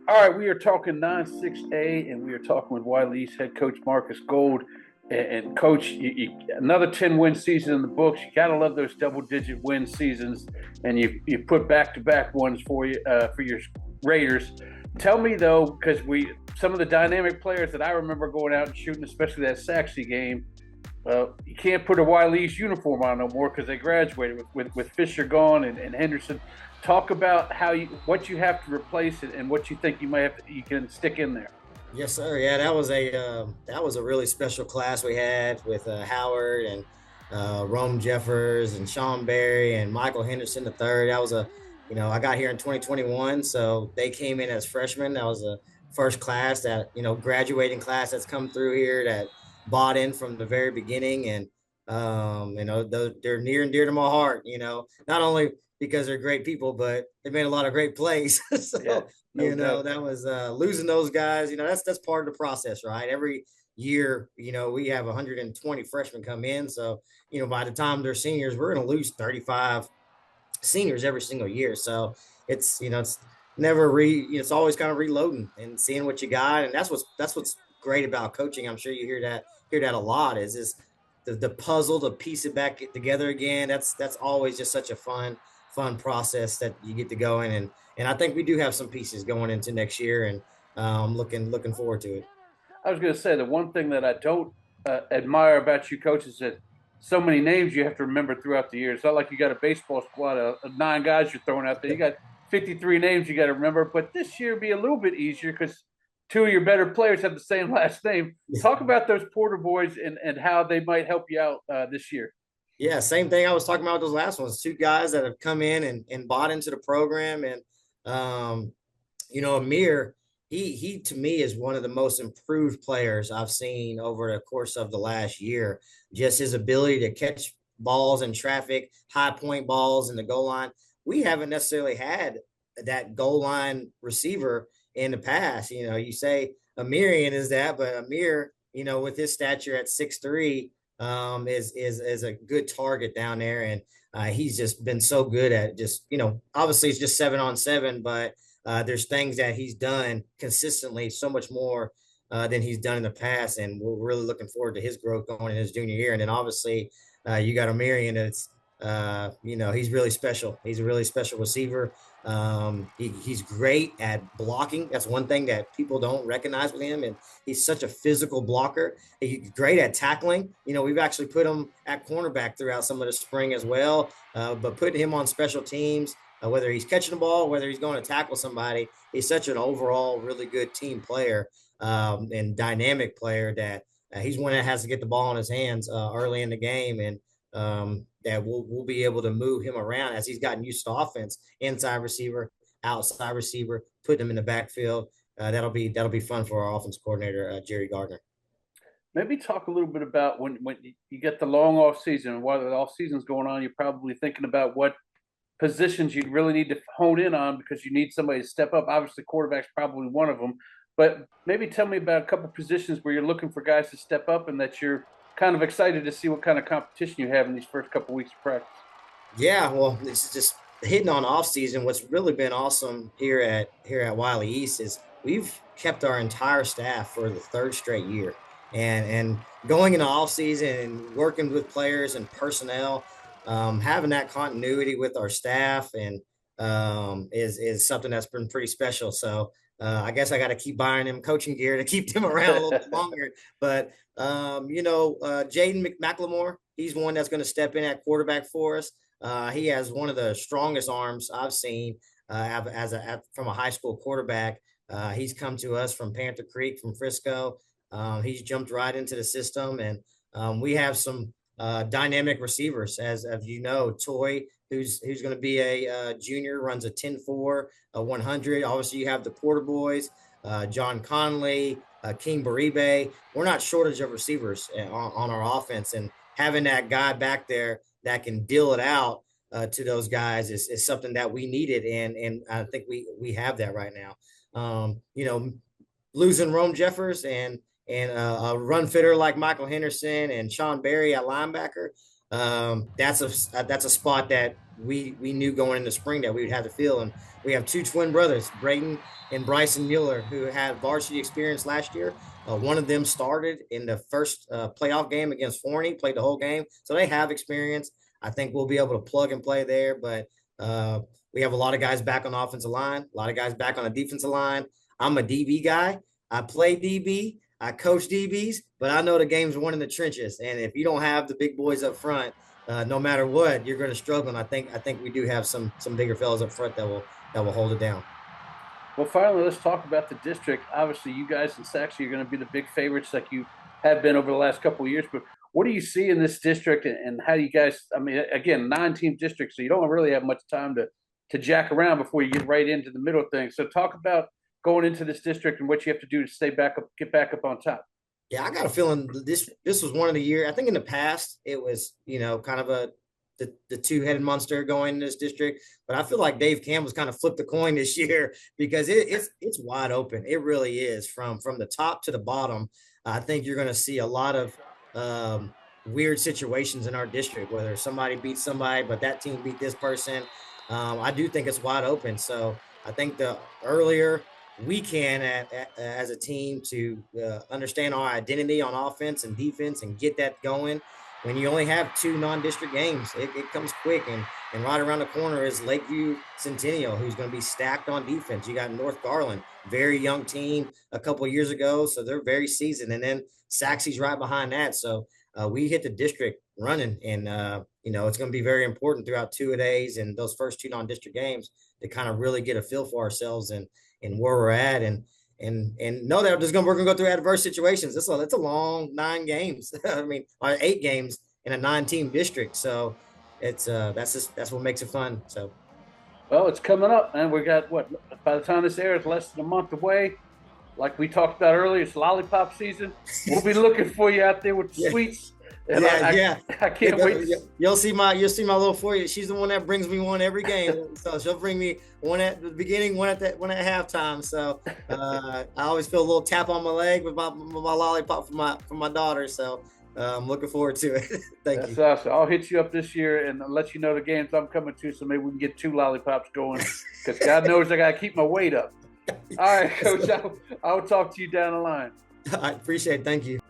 All right, we are talking 9-6A, and we are talking with Wylie East head coach Marcus Gold. And coach, another 10-win season in the books. You gotta love those double-digit win seasons, and you put back-to-back ones for your Raiders. Tell me though, because we some of the dynamic players that I remember going out and shooting, especially that Saxy game. You can't put a Wylie East uniform on no more because they graduated with Fisher gone and Henderson. Talk about what you have to replace it and what you think you can stick in there. Yes, sir. Yeah, that was a really special class we had with Howard and Rome Jeffers and Sean Berry and Michael Henderson the third. That was I got here in 2021, so they came in as freshmen. That was the first class that graduating class that's come through here that bought in from the very beginning, and they're near and dear to my heart. Not only because they're great people, but they made a lot of great plays. Yeah, So no doubt. that was losing those guys. That's part of the process, right? Every year, we have 120 freshmen come in. So, by the time they're seniors, we're going to lose 35 seniors every single year. So it's never it's always kind of reloading and seeing what you got. And that's what's great about coaching. I'm sure you hear that a lot is the puzzle to piece it back together again. That's always just such a fun process that you get to go in, and I think we do have some pieces going into next year, and looking forward to it. I was going to say the one thing that I don't admire about you coaches is that so many names you have to remember throughout the year. It's not like you got a baseball squad of nine guys you're throwing out there. You got 53 names you got to remember. But this year be a little bit easier because two of your better players have the same last name. Talk about those Porter boys and how they might help you out this year. Yeah, same thing I was talking about with those last ones. Two guys that have come in and bought into the program, and um, Amir, he to me is one of the most improved players I've seen over the course of the last year. Just his ability to catch balls in traffic, high point balls in the goal line. We haven't necessarily had that goal line receiver in the past. You say Amirian is that, but Amir, with his stature at 6'3", is a good target down there, and he's just been so good at just obviously it's just 7-on-7, but there's things that he's done consistently so much more than he's done in the past, and we're really looking forward to his growth going in his junior year. And then obviously you got Amirian. It's he's really special. He's a really special receiver. He's great at blocking. That's one thing that people don't recognize with him, and he's such a physical blocker. He's great at tackling. We've actually put him at cornerback throughout some of the spring as well, but putting him on special teams, whether he's catching the ball, whether he's going to tackle somebody, he's such an overall really good team player, and dynamic player that he's one that has to get the ball in his hands early in the game, and that we'll be able to move him around as he's gotten used to offense, inside receiver, outside receiver, put him in the backfield. That'll be fun for our offense coordinator, Jerry Gardner. Maybe talk a little bit about when you get the long off season and while the off season's going on, you're probably thinking about what positions you really need to hone in on because you need somebody to step up. Obviously, quarterback's probably one of them, but maybe tell me about a couple of positions where you're looking for guys to step up and that you're kind of excited to see what kind of competition you have in these first couple of weeks of practice. Yeah, well, this is just hitting on off season. What's really been awesome here at Wylie East is we've kept our entire staff for the third straight year, and going into off season and working with players and personnel, having that continuity with our staff and is something that's been pretty special. So. I guess I got to keep buying them coaching gear to keep them around a little bit longer. But Jaden McLemore, he's one that's going to step in at quarterback for us. He has one of the strongest arms I've seen from a high school quarterback. He's come to us from Panther Creek, from Frisco. He's jumped right into the system, and we have some dynamic receivers, as you know, Toy, who's going to be a junior, runs a 10-4, a 100. Obviously, you have the Porter boys, John Conley, King Baribe. We're not shortage of receivers on our offense, and having that guy back there that can deal it out to those guys is something that we needed, and I think we have that right now. Losing Rome Jeffers and a run fitter like Michael Henderson and Sean Berry at linebacker, That's a spot that we knew going into spring that we would have to fill. And we have two twin brothers, Brayden and Bryson Mueller, who had varsity experience last year. One of them started in the first playoff game against Forney, played the whole game, so they have experience. I think we'll be able to plug and play there. But we have a lot of guys back on the offensive line, a lot of guys back on the defensive line. I'm a DB guy. I play DB. I coach DBs, but I know the game's won in the trenches. And if you don't have the big boys up front, no matter what, you're going to struggle. And I think we do have some bigger fellas up front that will hold it down. Well, finally, let's talk about the district. Obviously, you guys in Saxony are going to be the big favorites like you have been over the last couple of years. But what do you see in this district, and how do you guys? I mean, again, 9-team district, so you don't really have much time to jack around before you get right into the middle of things. So, talk about going into this district and what you have to do to stay back up, get back up on top. Yeah, I got a feeling this was one of the year. I think in the past it was kind of the two-headed monster going in this district, but I feel like Dave Campbell's kind of flipped the coin this year because it's wide open. It really is from the top to the bottom. I think you're going to see a lot of weird situations in our district, whether somebody beats somebody, but that team beat this person. I do think it's wide open. So I think the earlier we can as a team to understand our identity on offense and defense and get that going. When you only have two non-district games, it comes quick. And right around the corner is Lakeview Centennial, who's going to be stacked on defense. You got North Garland, very young team a couple of years ago, so they're very seasoned. And then Saxy's right behind that. So we hit the district running, and it's going to be very important throughout 2-a-days and those first two non-district games to kind of really get a feel for ourselves and where we're at, and know that we're gonna go through adverse situations. It's a long 9 games. I mean, or 8 games in a 9-team district. So it's that's what makes it fun. So, well, it's coming up, and we got what? By the time this airs, less than a month away. Like we talked about earlier, it's lollipop season. We'll be looking for you out there with the sweets. And I can't wait. You'll see my little 4-year. She's the one that brings me one every game. So she'll bring me one at the beginning, one at halftime. So I always feel a little tap on my leg with my lollipop from my daughter. So I'm looking forward to it. Thank you. That's awesome. I'll hit you up this year and let you know the games I'm coming to. So maybe we can get 2 lollipops going, because God knows I got to keep my weight up. All right, Coach. I'll talk to you down the line. I appreciate it. Thank you.